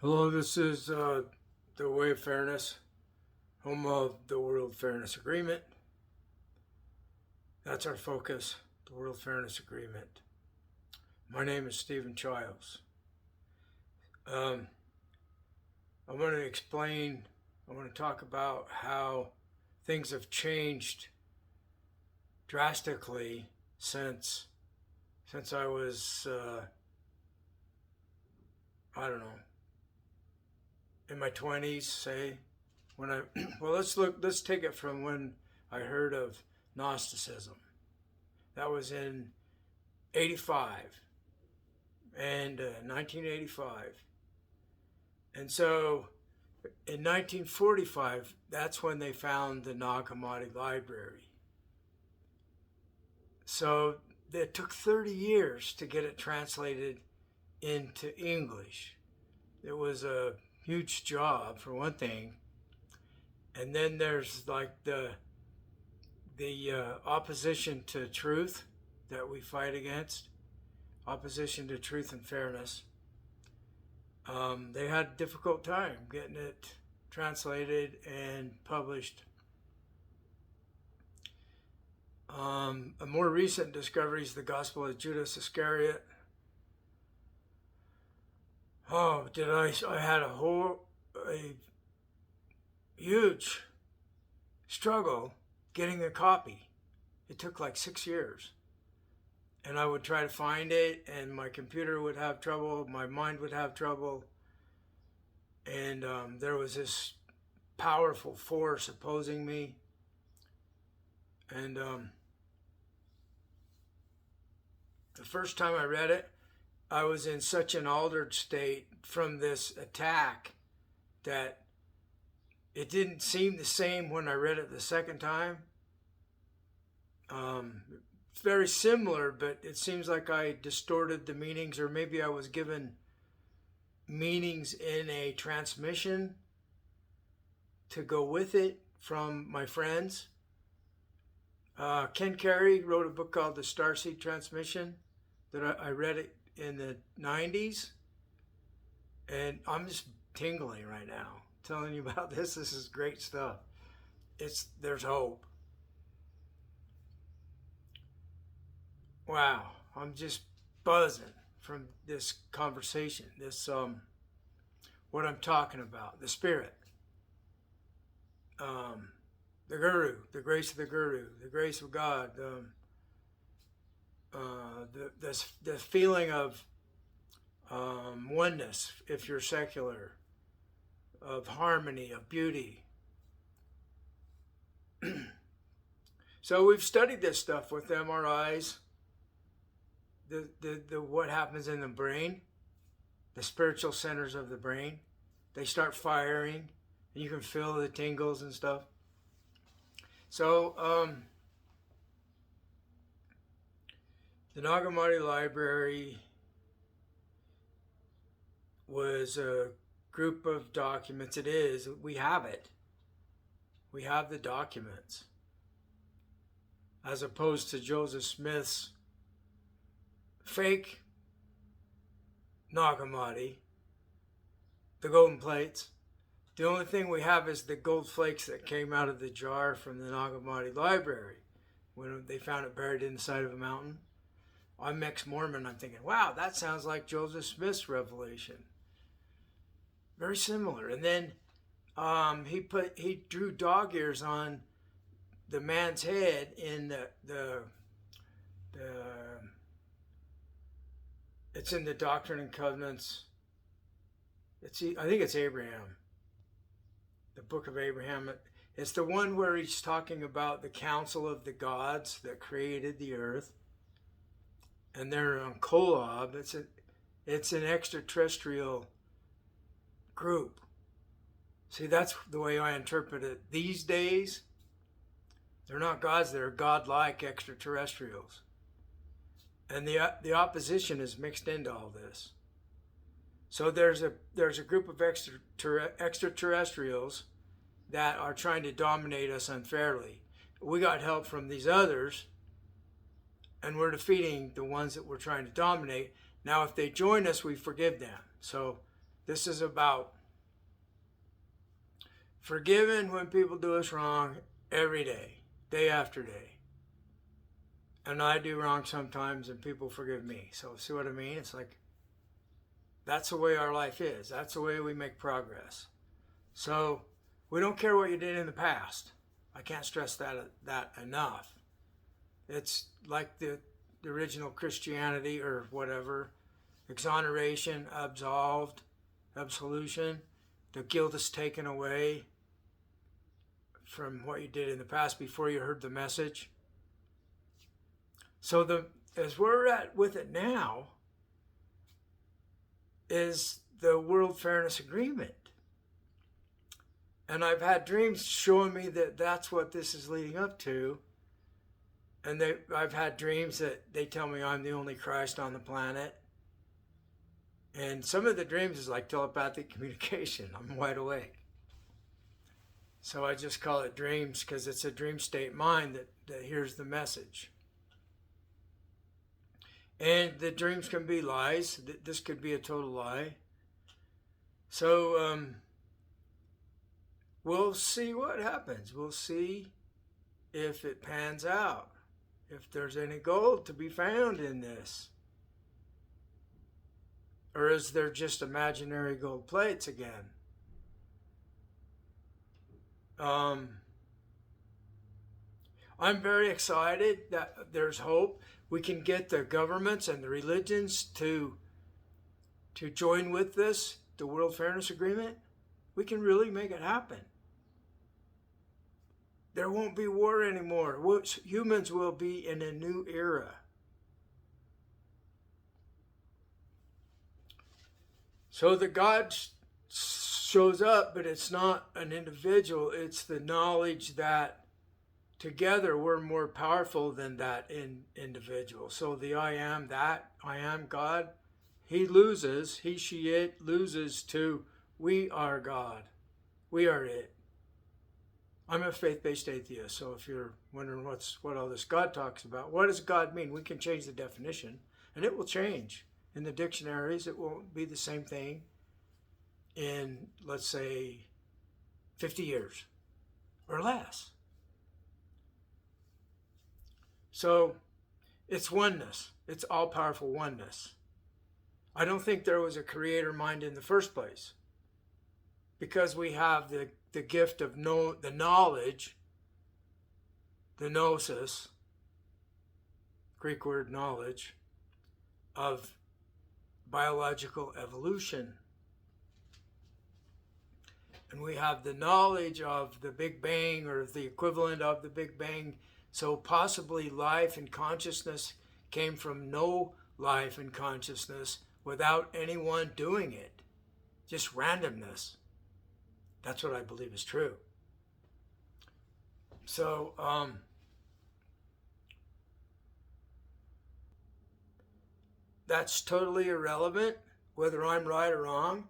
Hello, this is the Way of Fairness, home of the World Fairness Agreement. That's our focus, the World Fairness Agreement. My name is Stephen Childs. I'm going to talk about how things have changed drastically since I was, I don't know, in my 20s, say, when I, well, let's take it from when I heard of Gnosticism. That was in 85 and 1985. And so in 1945, that's when they found the Nag Hammadi Library. So it took 30 years to get it translated into English. It was a huge job, for one thing. And then there's like the opposition to truth that we fight against, opposition to truth and fairness. They had a difficult time getting it translated and published. A more recent discovery is the Gospel of Judas Iscariot. Oh, I had a huge struggle getting a copy. It took like 6 years. And I would try to find it, and my computer would have trouble, my mind would have trouble. And there was this powerful force opposing me. And the first time I read it, I was in such an altered state from this attack that it didn't seem the same when I read it the second time. It's very similar, but it seems like I distorted the meanings, or maybe I was given meanings in a transmission to go with it from my friends. Ken Carey wrote a book called The Starseed Transmission that I read it in the 90s, and I'm just tingling right now telling you about this. This is great stuff. There's hope. Wow, I'm just buzzing from this conversation, what I'm talking about, the spirit, the guru, the grace of the guru, the grace of God, the feeling of oneness, if you're secular, of harmony, of beauty. So we've studied this stuff with MRIs, the what happens in the brain, the spiritual centers of the brain. They start firing, and you can feel the tingles and stuff. So the Nag Hammadi Library was a group of documents. It is. We have it. We have the documents. As opposed to Joseph Smith's fake Nag Hammadi, the golden plates. The only thing we have is the gold flakes that came out of the jar from the Nag Hammadi Library when they found it buried inside of a mountain. I'm ex-Mormon. I'm thinking, wow, that sounds like Joseph Smith's revelation. Very similar. And then he drew dog ears on the man's head in the it's in the Doctrine and Covenants. I think it's Abraham, the book of Abraham. It's the one where he's talking about the council of the gods that created the earth, and they're on Kolob. It's an extraterrestrial group. See, that's the way I interpret it. These days, they're not gods, they're godlike extraterrestrials. And the opposition is mixed into all this. So there's a group of extraterrestrials that are trying to dominate us unfairly. We got help from these others, and we're defeating the ones that we're trying to dominate. Now, if they join us, we forgive them. So This is about forgiving when people do us wrong every day, day after day. And I do wrong sometimes and people forgive me. So see what I mean? It's like, that's the way our life is. That's the way we make progress. So we don't care what you did in the past. I can't stress that enough. It's like the original Christianity or whatever. Exoneration, absolved, absolution. The guilt is taken away from what you did in the past before you heard the message. So as we're at with it now is the World Fairness Agreement. And I've had dreams showing me that that's what this is leading up to. And I've had dreams that they tell me I'm the only Christ on the planet. And some of the dreams is like telepathic communication. I'm wide awake. So I just call it dreams because it's a dream state mind that hears the message. And the dreams can be lies. This could be a total lie. So we'll see what happens. We'll see if it pans out, if there's any gold to be found in this. Or is there just imaginary gold plates again? I'm very excited that there's hope. We can get the governments and the religions to join with this, the World Fairness Agreement. We can really make it happen. There won't be war anymore. Humans will be in a new era. So the God shows up, but it's not an individual. It's the knowledge that together we're more powerful than that individual. So the I am God, he she, it loses to we are God. We are it. I'm a faith-based atheist, so if you're wondering what all this God talks about, what does God mean? We can change the definition, and it will change. In the dictionaries, it won't be the same thing in, let's say, 50 years or less. So it's oneness. It's all-powerful oneness. I don't think there was a creator mind in the first place because we have the gift of the knowledge, the gnosis, Greek word knowledge, of biological evolution. And we have the knowledge of the Big Bang or the equivalent of the Big Bang. So possibly life and consciousness came from no life and consciousness without anyone doing it. Just randomness. That's what I believe is true. So, that's totally irrelevant, whether I'm right or wrong.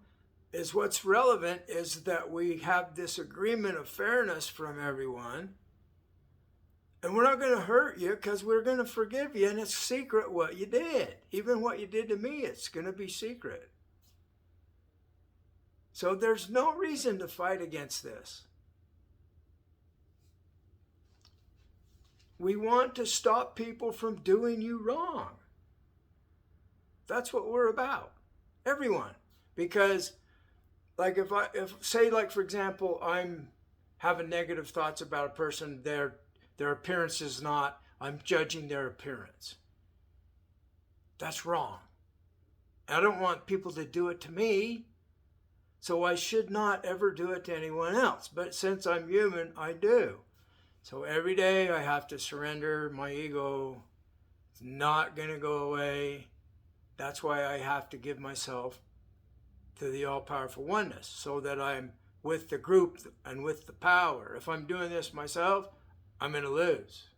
What's relevant is that we have this agreement of fairness from everyone. And we're not going to hurt you because we're going to forgive you. And it's secret what you did. Even what you did to me, it's going to be secret. So there's no reason to fight against this. We want to stop people from doing you wrong. That's what we're about. Everyone. Because like if say like for example, I'm having negative thoughts about a person, their appearance is not, I'm judging their appearance. That's wrong. I don't want people to do it to me, so I should not ever do it to anyone else. But since I'm human, I do. So every day I have to surrender my ego. It's not going to go away. That's why I have to give myself to the all-powerful oneness, so that I'm with the group and with the power. If I'm doing this myself, I'm going to lose.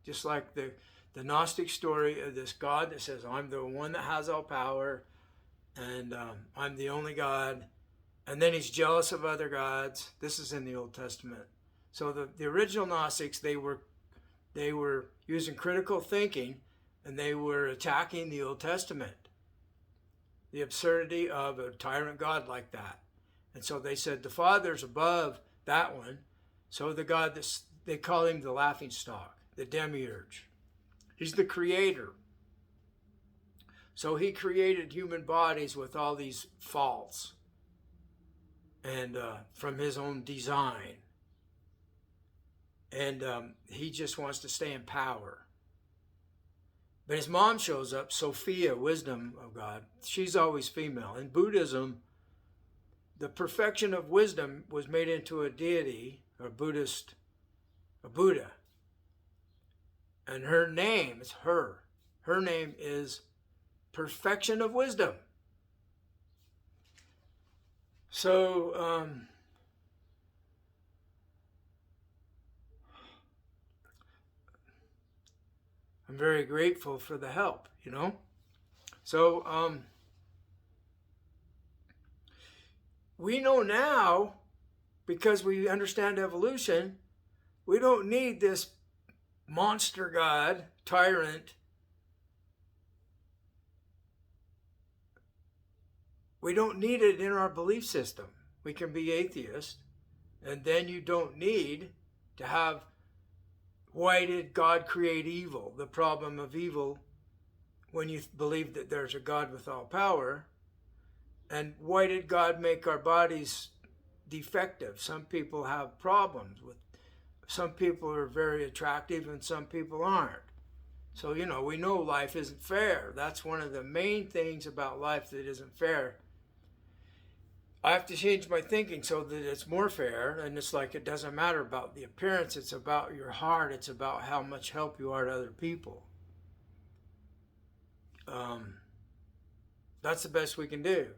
Just like the Gnostic story of this God that says, I'm the one that has all power, and I'm the only God. And then he's jealous of other gods. This is in the Old Testament. So the original Gnostics, they were using critical thinking, and they were attacking the Old Testament. the absurdity of a tyrant God like that. And so they said the Father's above that one. So the God, they call him the laughing stock, the demiurge. He's the creator. So he created human bodies with all these faults and from his own design. And he just wants to stay in power. But his mom shows up, Sophia, wisdom of God. She's always female. In Buddhism, the perfection of wisdom was made into a deity, a Buddha. And her name is her. Her name is perfection of wisdom. So, I'm very grateful for the help, So, we know now, because we understand evolution, we don't need this monster God, tyrant. We don't need it in our belief system. We can be atheist, and then you don't need to have, why did God create evil? The problem of evil, when you believe that there's a God with all power. And why did God make our bodies defective? Some people have problems with, some people are very attractive and some people aren't. So, we know life isn't fair. That's one of the main things about life that isn't fair. I have to change my thinking so that it's more fair, and it's like it doesn't matter about the appearance, it's about your heart, it's about how much help you are to other people. That's the best we can do.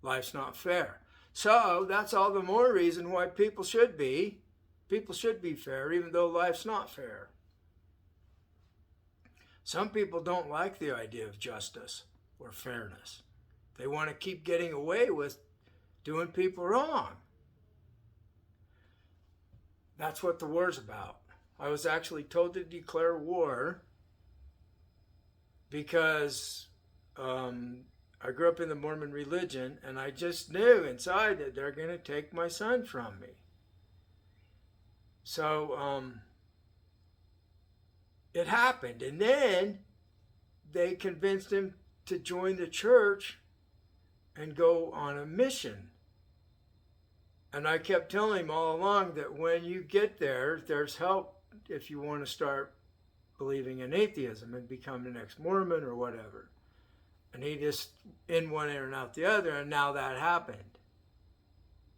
Life's not fair. So that's all the more reason why people should be fair, even though life's not fair. Some people don't like the idea of justice or fairness. They want to keep getting away with doing people wrong. That's what the war's about. I was actually told to declare war because I grew up in the Mormon religion, and I just knew inside that they're going to take my son from me. So it happened. And then they convinced him to join the church and go on a mission. And I kept telling him all along that when you get there, there's help if you want to start believing in atheism and become the next Mormon or whatever. And he just in one ear and out the other, and now that happened.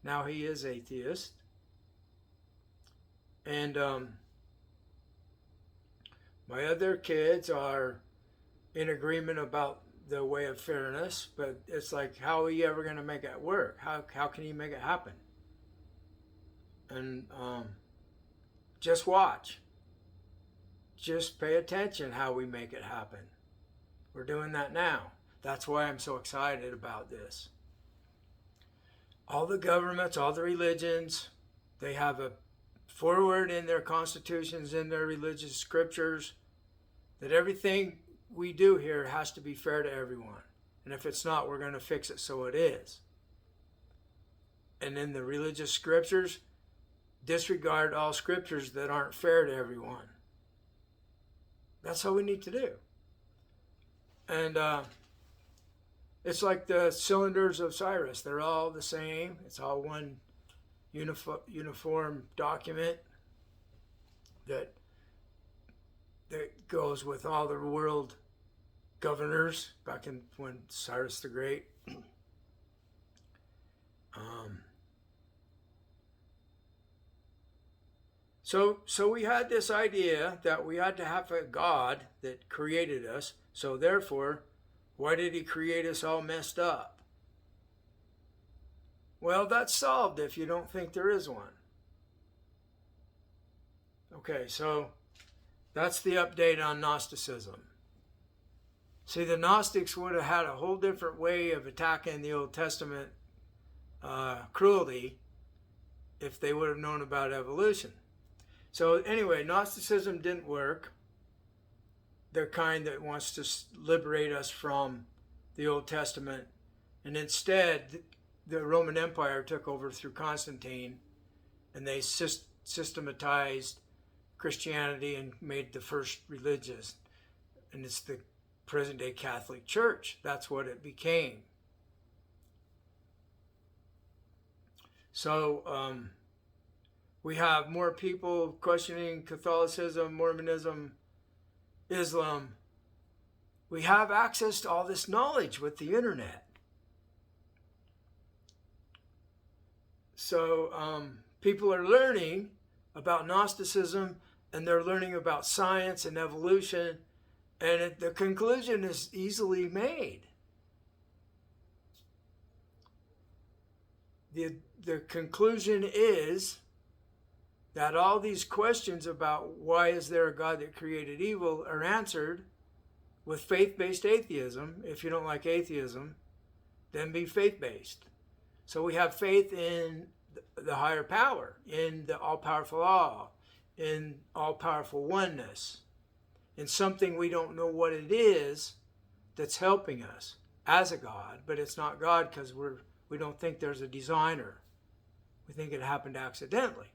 Now he is atheist. And my other kids are in agreement about the way of fairness, but it's like, how are you ever going to make it work? How can you make it happen? And just watch. Just pay attention how we make it happen. We're doing that now. That's why I'm so excited about this. All the governments, all the religions, they have a forward in their constitutions, in their religious scriptures, that everything we do here has to be fair to everyone. And if it's not, we're going to fix it so it is. And in the religious scriptures, disregard all scriptures that aren't fair to everyone. That's all we need to do. And it's like the cylinders of Cyrus. They're all the same. It's all one uniform document that goes with all the world governors back in when Cyrus the Great. So we had this idea that we had to have a God that created us. So therefore, why did he create us all messed up? Well, that's solved if you don't think there is one. Okay, so that's the update on Gnosticism. See, the Gnostics would have had a whole different way of attacking the Old Testament cruelty if they would have known about evolution. So anyway, Gnosticism didn't work. The kind that wants to liberate us from the Old Testament And instead, the Roman Empire took over through Constantine, and they systematized Christianity and made the first religious. And it's the present-day Catholic Church. That's what it became. So we have more people questioning Catholicism, Mormonism, Islam. We have access to all this knowledge with the internet. So people are learning about Gnosticism, and they're learning about science and evolution, and the conclusion is easily made. The conclusion is that all these questions about why is there a God that created evil are answered with faith-based atheism. If you don't like atheism, then be faith-based. So we have faith in the higher power, in the all-powerful law, in all-powerful oneness, in something we don't know what it is that's helping us as a God, but it's not God because we don't think there's a designer. We think it happened accidentally.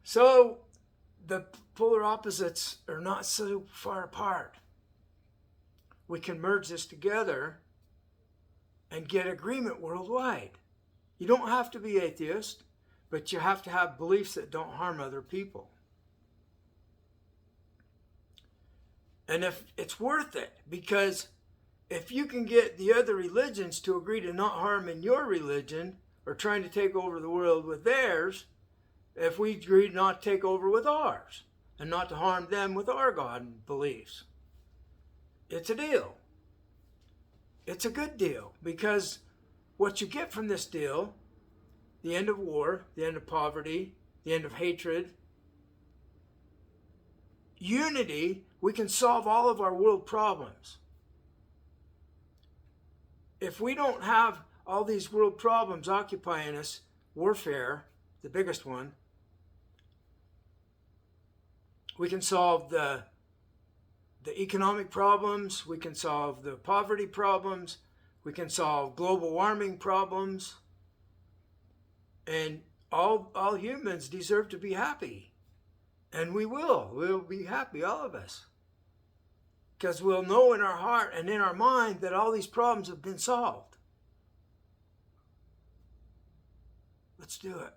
So the polar opposites are not so far apart. We can merge this together and get agreement worldwide. You don't have to be atheist, but you have to have beliefs that don't harm other people. And if it's worth it, because if you can get the other religions to agree to not harm in your religion, or trying to take over the world with theirs, if we agree not to take over with ours, and not to harm them with our God and beliefs, it's a deal. It's a good deal, because what you get from this deal, the end of war, the end of poverty, the end of hatred, unity, we can solve all of our world problems. If we don't have all these world problems occupying us, warfare, the biggest one, we can solve the economic problems, we can solve the poverty problems, we can solve global warming problems, and all humans deserve to be happy. And we will. We'll be happy, all of us. Because we'll know in our heart and in our mind that all these problems have been solved. Let's do it.